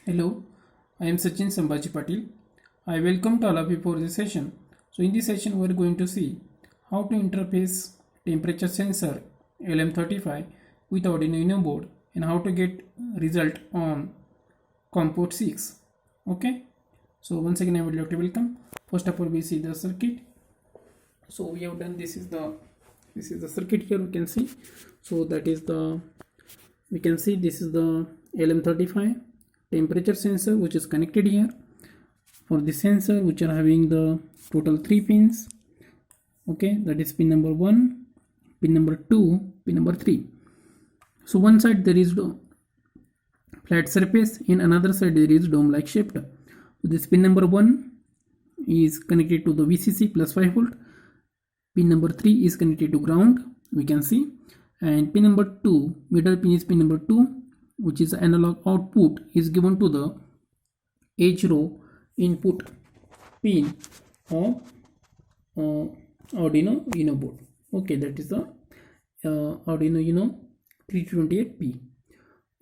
Hello, I am Sachin Sambhaji Patil. I welcome to all of you for this session. So in this session we are going to see how to interface temperature sensor LM35 with Arduino Uno board and how to get result on COM port 6. Okay, so once again I would like to welcome. First of all we see the circuit. So we have done this is the circuit here we can see. So that is the we can see this is the LM35 temperature sensor which is connected here. For the sensor which are having the total 3 pins, okay, that is pin number 1, pin number 2, pin number 3. So one side there is flat surface, in another side there is dome like shaped. So this pin number 1 is connected to the VCC plus 5 volt, pin number 3 is connected to ground we can see, and pin number 2, middle pin is pin number 2, which is analog output, is given to the edge row input pin of Arduino Uno board. Okay, that is the Arduino Uno 328P,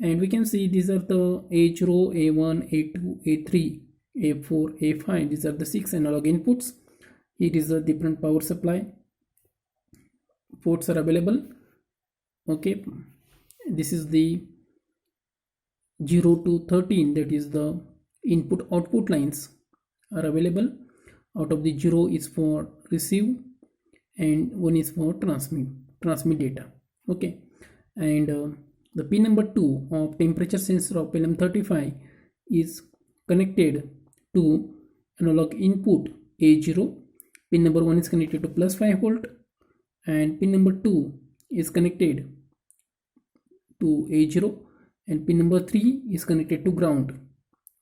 and we can see these are the edge row A1, A2, A3, A4, A5. These are the 6 analog inputs. Here is the different power supply ports are available. Okay, this is the 0 to 13, that is the input output lines are available. Out of the 0 is for receive and 1 is for transmit data. Okay, and the pin number 2 of temperature sensor of LM35 is connected to analog input A0. Pin number 1 is connected to plus 5 volt and pin number 2 is connected to A0 and pin number 3 is connected to ground.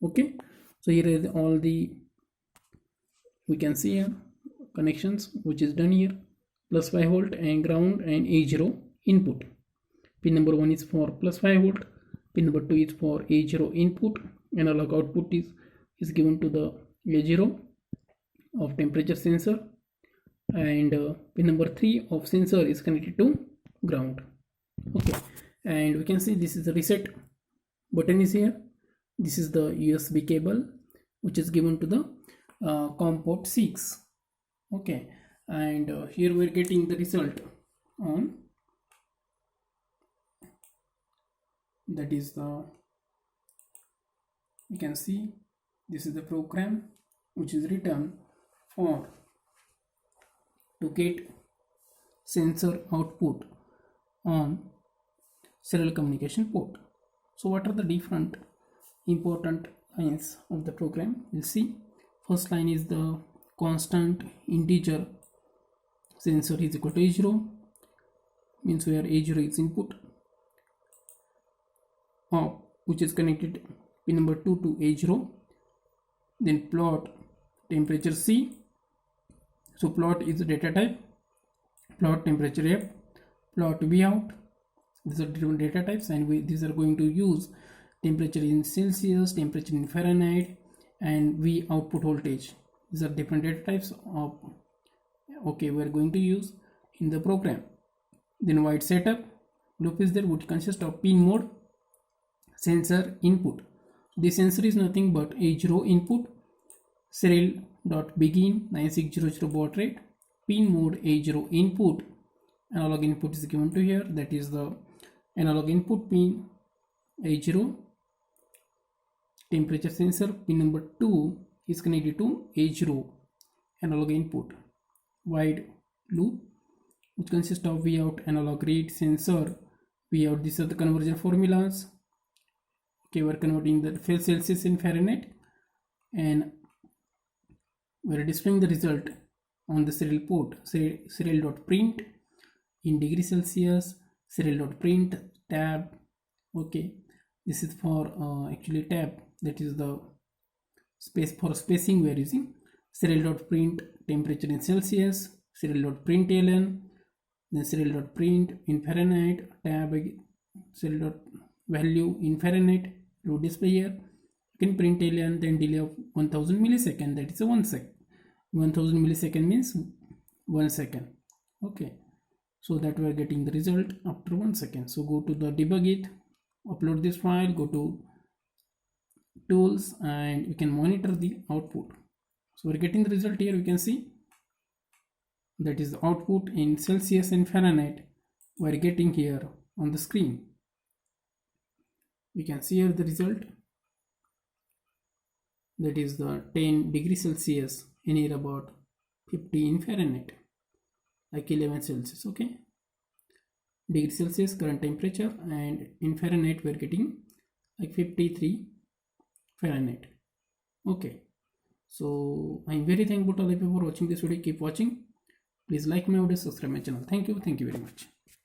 Okay, so here is all the we can see here connections which is done here, plus 5 volt and ground and A0 input. Pin number 1 is for plus 5 volt, pin number 2 is for A0 input. Analog output is given to the A0 of temperature sensor, and pin number 3 of sensor is connected to ground. Okay, and we can see this is the reset button is here. This is the USB cable which is given to the COM port 6. Okay, and here we are getting the result on, that is the you can see this is the program which is written for to get sensor output on serial communication port. So what are the different important lines of the program? We'll see. First line is the constant integer sensor is equal to A0, means where A0 is input, which is connected pin number 2 to A0. Then plot temperature C. So plot is the data type, plot temperature F, plot V out. These are different data types, and these are going to use temperature in Celsius, temperature in Fahrenheit, and V output voltage. These are different data types of we are going to use in the program. Then void setup loop is there, which consists of pin mode, sensor input. This sensor is nothing but A0 input, serial.begin 9600 baud rate, pin mode A0 input, analog input is given to here, that is the analog input pin A0, temperature sensor pin number 2 is connected to A0 analog input, wide loop which consists of V out, analog read, sensor, V out. These are the conversion formulas. Okay, we're converting the Celsius in Fahrenheit, and we're displaying the result on the serial port. Serial.print in degree Celsius, serial.print tab. Okay, this is for actually tab, that is the space for spacing we are using. Serial.print temperature in Celsius, serial.println, then serial.print in Fahrenheit, tab, serial.value in Fahrenheit, to display here. You can println, then delay of 1000 millisecond, that is a 1 second. 1000 millisecond means 1 second. Okay, so that we are getting the result after 1 second. So go to the debug it, upload this file, go to tools and we can monitor the output. So we're getting the result here. We can see that is the output in Celsius and Fahrenheit we're getting here on the screen. We can see here the result, that is the 10 degrees Celsius in here, about 50 in Fahrenheit, like 11 Celsius. Okay, degree Celsius current temperature, and in Fahrenheit we're getting like 53 Fahrenheit. Okay, so I'm very thankful to all of you for watching this video. Keep watching. Please like my video, subscribe my channel. Thank you very much.